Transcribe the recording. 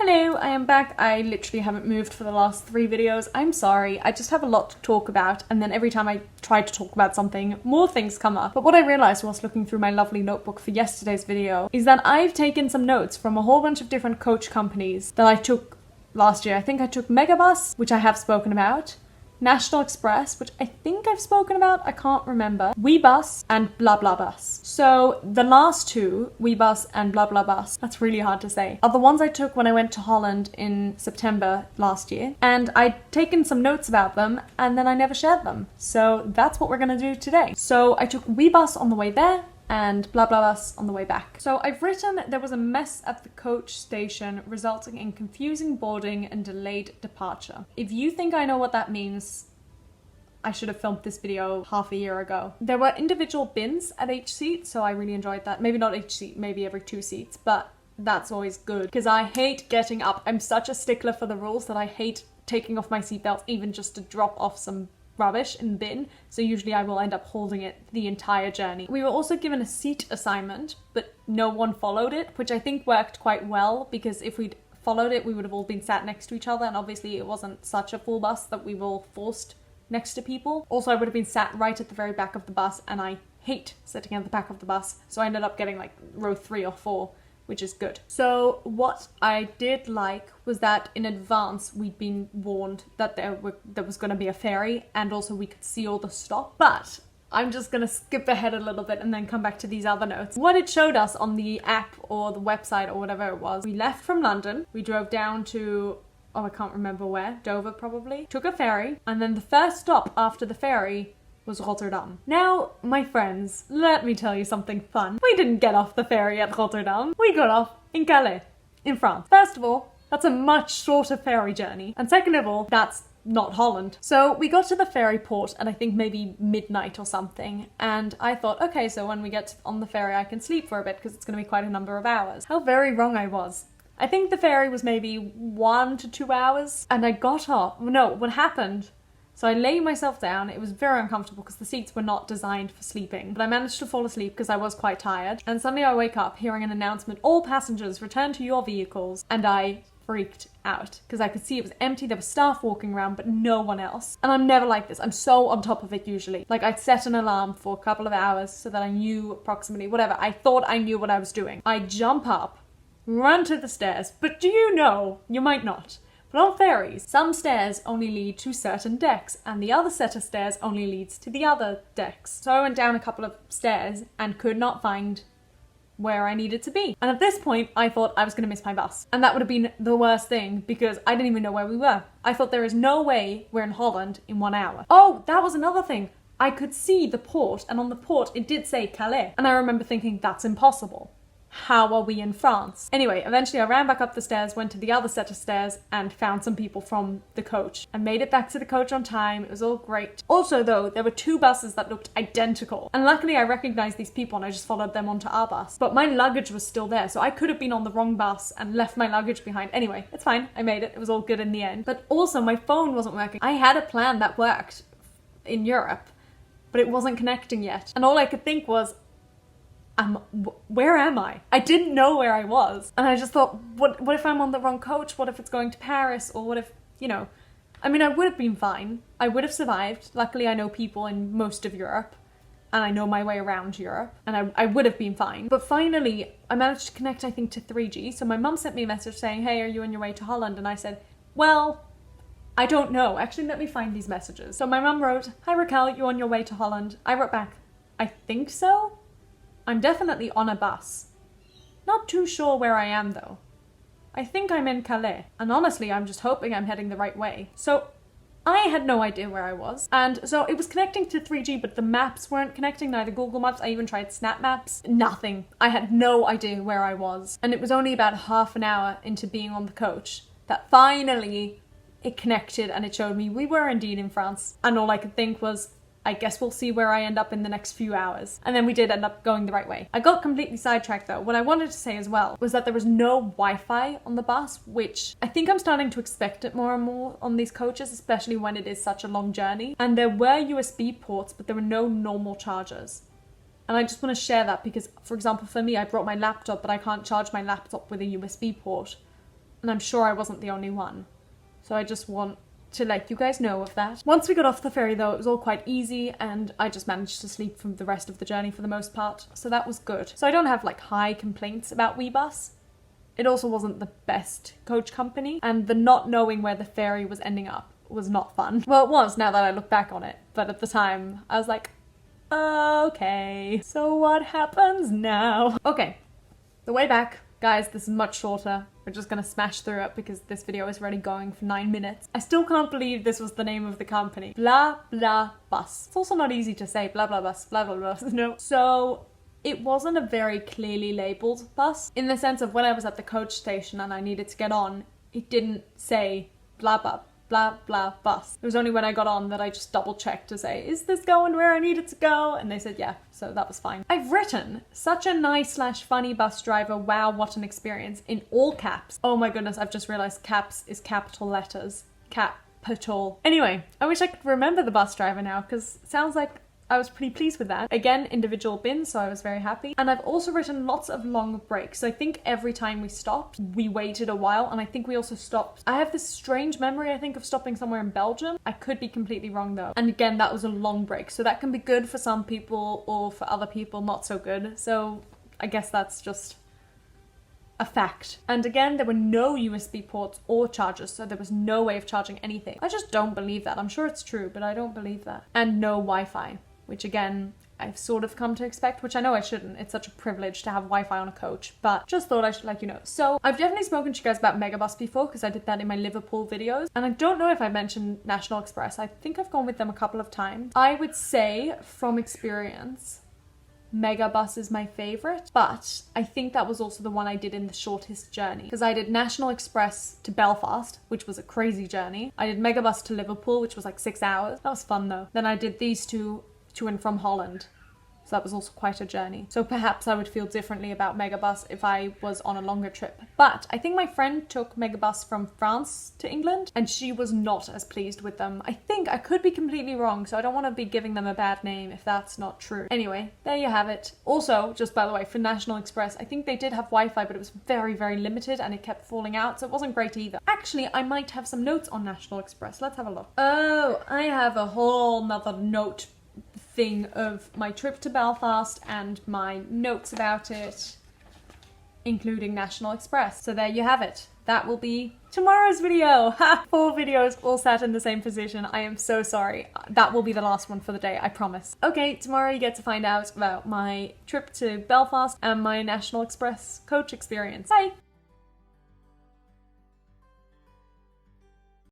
Hello, I am back. I literally haven't moved for the last 3 videos. I'm sorry, I just have a lot to talk about, and then every time I try to talk about something, more things come up. But what I realized whilst looking through my lovely notebook for yesterday's video is that I've taken some notes from a whole bunch of different coach companies that I took last year. I think I took Megabus, which I have spoken about, National Express, which I think I've spoken about, I can't remember, Ouibus and BlaBlaBus. So the last two, Ouibus and BlaBlaBus, that's really hard to say, are the ones I took when I went to Holland in September last year, and I'd taken some notes about them and then I never shared them. So that's what we're gonna do today. So I took Ouibus on the way there and BlaBlaBus on the way back. So I've written there was a mess at the coach station resulting in confusing boarding and delayed departure. If you think I know what that means, I should have filmed this video half a year ago. There were individual bins at each seat, so I really enjoyed that. Maybe not each seat, maybe every 2 seats, but that's always good because I hate getting up. I'm such a stickler for the rules that I hate taking off my seatbelt even just to drop off some rubbish in the bin, so usually I will end up holding it the entire journey. We were also given a seat assignment, but no one followed it, which I think worked quite well because if we'd followed it, we would have all been sat next to each other, and obviously it wasn't such a full bus that we were all forced next to people. Also, I would have been sat right at the very back of the bus, and I hate sitting at the back of the bus, so I ended up getting like row 3 or 4, which is good. So what I did like was that in advance we'd been warned that there was going to be a ferry, and also we could see all the stops. But I'm just going to skip ahead a little bit and then come back to these other notes. What it showed us on the app or the website or whatever it was, we left from London, we drove down to, oh I can't remember where, Dover probably, took a ferry, and then the first stop after the ferry was Rotterdam. Now, my friends, let me tell you something fun. We didn't get off the ferry at Rotterdam. We got off in Calais, in France. First of all, that's a much shorter ferry journey. And second of all, that's not Holland. So we got to the ferry port at I think maybe midnight or something. And I thought, okay, so when we get on the ferry, I can sleep for a bit because it's going to be quite a number of hours. How very wrong I was. I think the ferry was maybe 1 to 2 hours. And I got off. No, what happened? So I lay myself down. It was very uncomfortable because the seats were not designed for sleeping, but I managed to fall asleep because I was quite tired. And suddenly I wake up hearing an announcement, all passengers return to your vehicles. And I freaked out because I could see it was empty. There was staff walking around, but no one else. And I'm never like this. I'm so on top of it usually. Like I'd set an alarm for a couple of hours so that I knew approximately whatever. I thought I knew what I was doing. I jump up, run to the stairs, but do you know, you might not, but on ferries, some stairs only lead to certain decks and the other set of stairs only leads to the other decks. So I went down a couple of stairs and could not find where I needed to be. And at this point, I thought I was going to miss my bus. And that would have been the worst thing because I didn't even know where we were. I thought there is no way we're in Holland in 1 hour. Oh, that was another thing. I could see the port, and on the port it did say Calais. And I remember thinking, that's impossible. How are we in France? Anyway, eventually I ran back up the stairs, went to the other set of stairs and found some people from the coach and made it back to the coach on time. It was all great. Also though, there were 2 buses that looked identical. And luckily I recognized these people and I just followed them onto our bus. But my luggage was still there, so I could have been on the wrong bus and left my luggage behind. Anyway, it's fine. I made it. It was all good in the end. But also my phone wasn't working. I had a plan that worked in Europe, but it wasn't connecting yet. And all I could think was, where am I? I didn't know where I was. And I just thought, what if I'm on the wrong coach? What if it's going to Paris? Or what if, you know, I mean, I would have been fine. I would have survived. Luckily, I know people in most of Europe and I know my way around Europe and I would have been fine. But finally, I managed to connect, I think, to 3G. So my mum sent me a message saying, hey, are you on your way to Holland? And I said, well, I don't know. Actually, let me find these messages. So my mum wrote, hi, Raquel, you on your way to Holland? I wrote back, I think so. I'm definitely on a bus. Not too sure where I am though. I think I'm in Calais, and honestly I'm just hoping I'm heading the right way. So I had no idea where I was, and so it was connecting to 3G but the maps weren't connecting, neither Google Maps, I even tried Snap Maps, nothing. I had no idea where I was, and it was only about half an hour into being on the coach that finally it connected and it showed me we were indeed in France, and all I could think was, I guess we'll see where I end up in the next few hours. And then we did end up going the right way. I got completely sidetracked though. What I wanted to say as well was that there was no Wi-Fi on the bus, which I think I'm starting to expect it more and more on these coaches, especially when it is such a long journey. And there were USB ports, but there were no normal chargers. And I just want to share that because, for example, for me, I brought my laptop, but I can't charge my laptop with a USB port. And I'm sure I wasn't the only one. So I just want to let you guys know of that. Once we got off the ferry though, it was all quite easy and I just managed to sleep for the rest of the journey for the most part. So that was good. So I don't have like high complaints about Ouibus. It also wasn't the best coach company, and the not knowing where the ferry was ending up was not fun. Well, it was now that I look back on it, but at the time I was like, okay, so what happens now? Okay, the way back, guys, this is much shorter. We're just gonna smash through it because this video is already going for 9 minutes. I still can't believe this was the name of the company. BlaBlaBus. It's also not easy to say, BlaBlaBus, BlaBlaBus, no. So it wasn't a very clearly labeled bus in the sense of when I was at the coach station and I needed to get on, it didn't say BlaBlaBus. It was only when I got on that I just double checked to say, is this going where I need it to go? And they said, yeah, so that was fine. I've written, such a nice / funny bus driver, wow, what an experience, in all caps. Oh my goodness, I've just realized caps is capital letters. Capital. Anyway, I wish I could remember the bus driver now because it sounds like I was pretty pleased with that. Again, individual bins, so I was very happy. And I've also written lots of long breaks. So I think every time we stopped, we waited a while, and I think we also stopped. I have this strange memory, I think, of stopping somewhere in Belgium. I could be completely wrong though. And again, that was a long break. So that can be good for some people, or for other people, not so good. So I guess that's just a fact. And again, there were no USB ports or chargers, so there was no way of charging anything. I just don't believe that. I'm sure it's true, but I don't believe that. And no Wi-Fi. Which again, I've sort of come to expect, which I know I shouldn't. It's such a privilege to have Wi-Fi on a coach, but just thought I should let you know. So I've definitely spoken to you guys about Megabus before because I did that in my Liverpool videos. And I don't know if I mentioned National Express. I think I've gone with them a couple of times. I would say from experience, Megabus is my favorite, but I think that was also the one I did in the shortest journey because I did National Express to Belfast, which was a crazy journey. I did Megabus to Liverpool, which was like 6 hours. That was fun though. Then I did these two to and from Holland. So that was also quite a journey. So perhaps I would feel differently about Megabus if I was on a longer trip. But I think my friend took Megabus from France to England and she was not as pleased with them. I think I could be completely wrong, so I don't want to be giving them a bad name if that's not true. Anyway, there you have it. Also, just by the way, for National Express, I think they did have Wi-Fi, but it was very, very limited and it kept falling out, so it wasn't great either. Actually, I might have some notes on National Express. Let's have a look. Oh, I have a whole nother note thing of my trip to Belfast and my notes about it, including National Express. So there you have it. That will be tomorrow's video. Ha! 4 videos all sat in the same position. I am so sorry. That will be the last one for the day, I promise. Okay, tomorrow you get to find out about my trip to Belfast and my National Express coach experience. Bye!